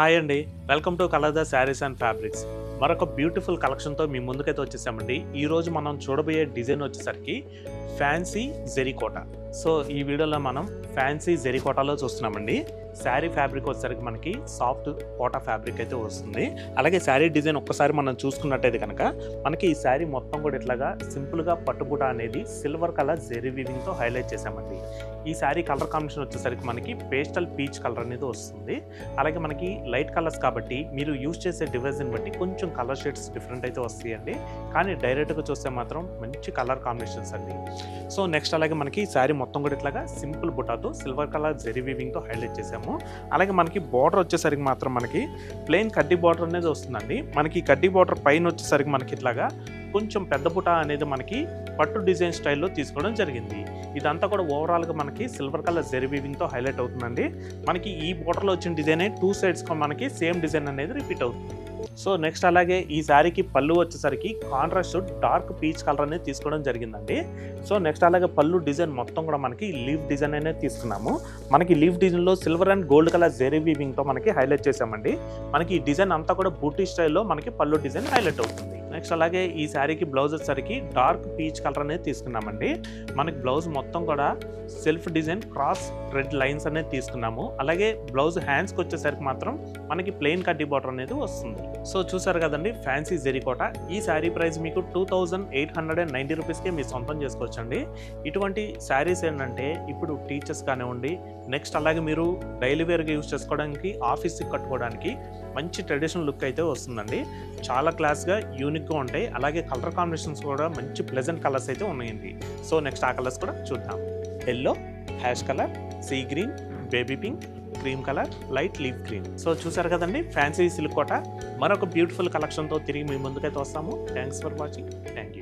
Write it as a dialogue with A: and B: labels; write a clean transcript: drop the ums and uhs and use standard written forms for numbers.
A: Hi అండి. Welcome to colour the sarees and fabrics. మరొక beautiful కలెక్షన్‌తో మీ ముందుకైతే వచ్చేసామండి. ఈరోజు మనం చూడబోయే డిజైన్ వచ్చేసరికి ఫ్యాన్సీ జెరికోట. సో ఈ వీడియోలో మనం ఫ్యాన్సీ జెరికోటాలో చూస్తున్నామండి. శారీ ఫ్యాబ్రిక్ వచ్చేసరికి మనకి సాఫ్ట్ కోటా ఫ్యాబ్రిక్ అయితే వస్తుంది. అలాగే శారీ డిజైన్ ఒక్కసారి మనం చూసుకున్నట్టయితే కనుక మనకి ఈ శారీ మొత్తం కూడా ఇట్లాగా సింపుల్గా పట్టుబూట అనేది సిల్వర్ కలర్ జెరీ వీవింగ్తో హైలైట్ చేసామండి. ఈ శారీ కలర్ కాంబినేషన్ వచ్చేసరికి మనకి పేస్టల్ పీచ్ కలర్ అనేది వస్తుంది. అలాగే మనకి లైట్ కలర్స్ కాబట్టి మీరు యూజ్ చేసే డివైస్ని బట్టి కొంచెం కలర్ షేడ్స్ డిఫరెంట్ అయితే వస్తాయండి. కానీ డైరెక్ట్గా చూస్తే మాత్రం మంచి కలర్ కాంబినేషన్స్ అండి. సో నెక్స్ట్ అలాగే మనకి శారీ మొత్తం కూడా ఇట్లాగా సింపుల్ బుటాతో సిల్వర్ కలర్ జెరీ వీవింగ్తో హైలైట్ చేసాము. అలాగే మనకి బార్డర్ వచ్చేసరికి మాత్రం మనకి ప్లెయిన్ కడ్డీ బార్డర్ అనేది వస్తుందండి. మనకి కడ్డీ బార్డర్ పైన వచ్చేసరికి మనకి ఇట్లాగా కొంచెం పెద్ద బుట అనేది మనకి పట్టు డిజైన్ స్టైల్లో తీసుకోవడం జరిగింది. ఇదంతా కూడా ఓవరాల్గా మనకి సిల్వర్ కలర్ జెరీ వీవింగ్తో హైలైట్ అవుతుందండి. మనకి ఈ బోర్డర్లో వచ్చిన డిజైన్ 2 సైడ్స్ మనకి సేమ్ డిజైన్ అనేది రిపీట్ అవుతుంది. సో నెక్స్ట్ అలాగే ఈ శారీకి పళ్ళు వచ్చేసరికి కాంట్రాస్ట్ డార్క్ పీచ్ కలర్ అనేది తీసుకోవడం జరిగిందండి. సో నెక్స్ట్ అలాగే పళ్ళు డిజైన్ మొత్తం కూడా మనకి లీఫ్ డిజైన్ అనేది తీసుకున్నాము. మనకి లీఫ్ డిజైన్లో silver and gold colour zari వీవింగ్తో మనకి హైలైట్ చేసామండి. మనకి ఈ డిజైన్ అంతా కూడా బూటీ స్టైల్లో మనకి పళ్ళు డిజైన్ హైలైట్ అవుతుంది. నెక్స్ట్ అలాగే ఈ శారీకి బ్లౌజ్ వచ్చేసరికి డార్క్ పీచ్ కలర్ అనేది తీసుకున్నామండి. మనకి బ్లౌజ్ మొత్తం కూడా self design cross red lines అనేది తీసుకున్నాము. అలాగే బ్లౌజ్ హ్యాండ్స్కి వచ్చేసరికి మాత్రం మనకి ప్లెయిన్ కడ్డీ బార్డర్ అనేది వస్తుంది. సో చూసారు కదండి ఫ్యాన్సీ జెరికోట. ఈ శారీ ప్రైస్ మీకు 2890 రూపీస్కే మీరు సొంతం చేసుకోవచ్చండి. ఇటువంటి శారీస్ ఏంటంటే ఇప్పుడు టీచర్స్ కానివ్వండి, నెక్స్ట్ అలాగే మీరు డైలీ వేర్గా యూజ్ చేసుకోవడానికి, ఆఫీస్కి కట్టుకోవడానికి మంచి ట్రెడిషనల్ లుక్ అయితే వస్తుందండి. చాలా క్లాస్గా యూనిక్గా ఉంటాయి. అలాగే కలర్ కాంబినేషన్స్ కూడా మంచి ప్లెజెంట్ కలర్స్ అయితే ఉన్నాయండి. సో నెక్స్ట్ ఆ కలర్స్ కూడా చూద్దాం. Yellow, ash colour, sea green, baby pink, cream colour, light leaf green. So చూసారు కదండి ఫ్యాన్సీ సిల్క్ కోట. మరొక బ్యూటిఫుల్ కలెక్షన్తో తిరిగి మీ ముందుకైతే వస్తాము. Thanks for watching. Thank you.